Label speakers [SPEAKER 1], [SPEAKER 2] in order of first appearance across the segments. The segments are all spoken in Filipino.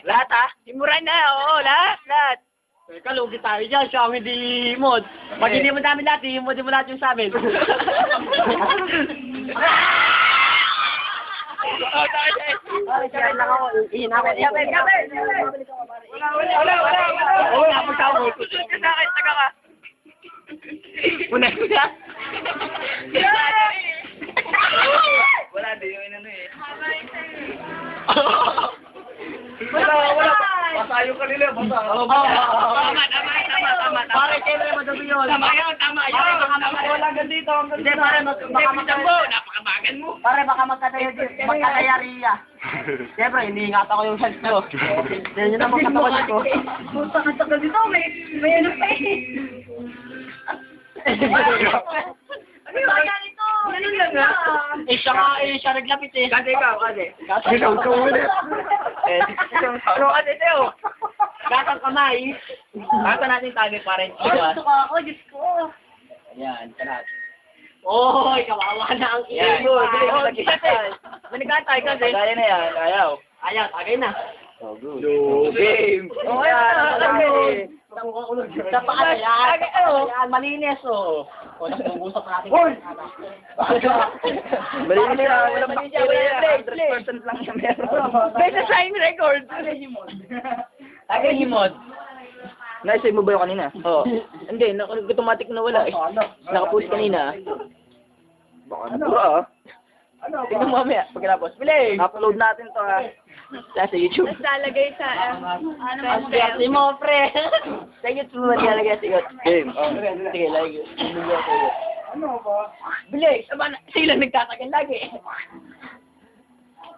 [SPEAKER 1] Lahat ha? Simuran na, oo, lahat.
[SPEAKER 2] Teka, lugi tayo dyan. Siya ang hindi mod. Pag hindi mo namin lahat, hindi mo lahat yung sa amin.
[SPEAKER 1] Oh, tayo.
[SPEAKER 2] Kaya lang ako. Ihinapin. Wala.
[SPEAKER 1] Oo, napagtawag. Susunod ka sa akin, taga ka. Una ka. Wala din yung inano eh.
[SPEAKER 2] Wala.
[SPEAKER 3] Masayo ka nila, basa.
[SPEAKER 1] Tama.
[SPEAKER 2] Bakit kayo na madami yun?
[SPEAKER 1] Tama yun.
[SPEAKER 2] Wala hanggang dito.
[SPEAKER 3] Hindi,
[SPEAKER 2] Pare,
[SPEAKER 1] Napakabagan mo.
[SPEAKER 2] Pare, baka magkatayariya. Siyempre, iniingatan ko yung health ko. Yan yun naman katawan ko.
[SPEAKER 3] Puta ka sa dito, may ano pa eh. Ano yung kaya nito? Ganun lang nga.
[SPEAKER 2] Siya naglapit eh.
[SPEAKER 1] Kasi ikaw, kasi.
[SPEAKER 2] Ikaw ka ulit.
[SPEAKER 1] Ano kasi sa'yo?
[SPEAKER 2] Gatang kamay.
[SPEAKER 1] Basta natin target pa rin.
[SPEAKER 3] Gusto ko ako, Diyos ko.
[SPEAKER 1] Ayan, sarap.
[SPEAKER 2] Oy, kawawa na ang
[SPEAKER 1] Yan.
[SPEAKER 2] iyo.
[SPEAKER 1] Manigatay kasi. Kaya na yan, ayaw.
[SPEAKER 2] Ayaw, tagay na.
[SPEAKER 1] Oh, good. Game.
[SPEAKER 2] Oh, yan. Sa paan yan. Yan, malinis oh. O, nag-uusap natin. Hoy!
[SPEAKER 1] Malinis na, walang bacteria. 100% lang siya meron. May na-sign record. Tagay himod. Na-save mo ba yung kanina? Oo. Hindi, automatic na wala eh. Nakapost kanina. Baka nabura ah. Tingnan mo mamaya, pagkatapos. Bilis! Upload natin to ha. Sa YouTube.
[SPEAKER 3] Tapos lalagay sa, ano
[SPEAKER 2] Kasi mo, pre.
[SPEAKER 1] Sa YouTube mo nilalagay sa YouTube. Game. Sige, lagi.
[SPEAKER 3] Ano ba?
[SPEAKER 1] Bilis! Sila nagtatagal lagi.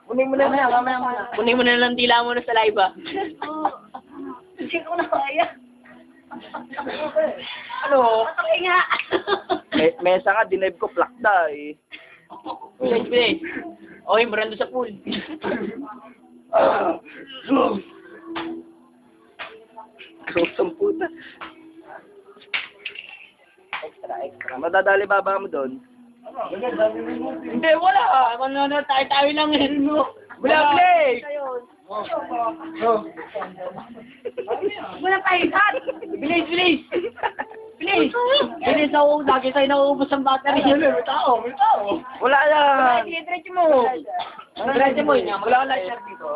[SPEAKER 1] Kunin mo na
[SPEAKER 2] Mamaya.
[SPEAKER 1] Kunin mo na lang tila mo na sa live ah.
[SPEAKER 3] Hindi ko na kaya.
[SPEAKER 1] Ano?
[SPEAKER 3] Patay nga.
[SPEAKER 1] Mesa nga, dinive ko plakda eh. Bilis. Oy, marando sa pool. Kusang puta. Extra. Madadali baba mo doon.
[SPEAKER 2] Hindi, wala. Tayo lang yun.
[SPEAKER 1] Wala, play!
[SPEAKER 3] Wala pahikat.
[SPEAKER 2] Bilis. Bilis ako. Lagi tayo nauubos ang battery. May tao.
[SPEAKER 1] Wala yan!
[SPEAKER 2] Diretso mo. Diretso mo yun.
[SPEAKER 1] Wala kang lighter dito.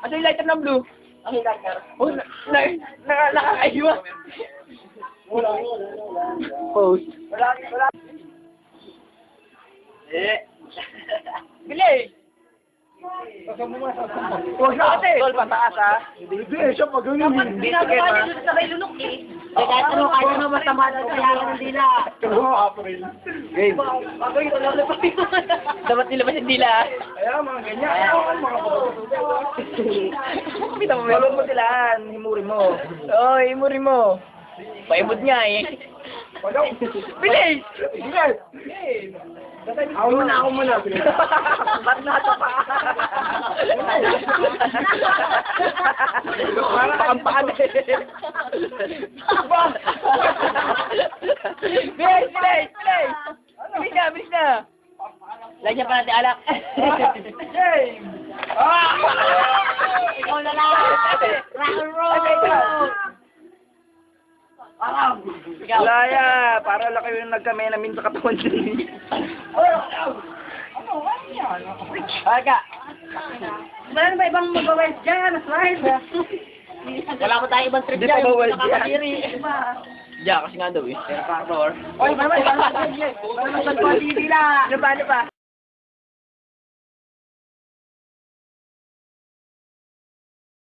[SPEAKER 1] Ano yung lighter ng blue?
[SPEAKER 2] Ang hilagar.
[SPEAKER 1] Oh, nakakaiwa. Post.
[SPEAKER 2] Wala.
[SPEAKER 1] Bilis! Huwag na kasi! Tol, pataas ha?
[SPEAKER 3] Hindi, siya magaling. Ginagawa niya doon sa may lunok eh.
[SPEAKER 2] Kahit ano masama na kaya ng dila.
[SPEAKER 3] April.
[SPEAKER 1] Game. Dapat nilabas yung dila ha?
[SPEAKER 3] Kaya mga ganyan. Kaya mga
[SPEAKER 1] Kita mo, meron mo sila. Himurin mo. Oo, himurin mo. Paimod nga eh. Bilis!
[SPEAKER 3] Ako muna.
[SPEAKER 1] Ba't nato pa? Pakampaan eh. Bilis! Bilis na! Lagyan pa natin alak.
[SPEAKER 2] Ikaw na lang. Rock and roll.
[SPEAKER 1] Wala ya, para lang kayo nagkamenamin sa katawan din.
[SPEAKER 2] Aga.
[SPEAKER 3] Wala na ba ibang mag-wise dyan? Slide.
[SPEAKER 2] Wala ko tayo ibang trip
[SPEAKER 1] Hindi
[SPEAKER 2] dyan.
[SPEAKER 1] pa bawal
[SPEAKER 2] Nakakadiri.
[SPEAKER 1] Diyan, kasi nga daw eh.
[SPEAKER 2] Oy, mama. Mama,
[SPEAKER 1] Ano pa?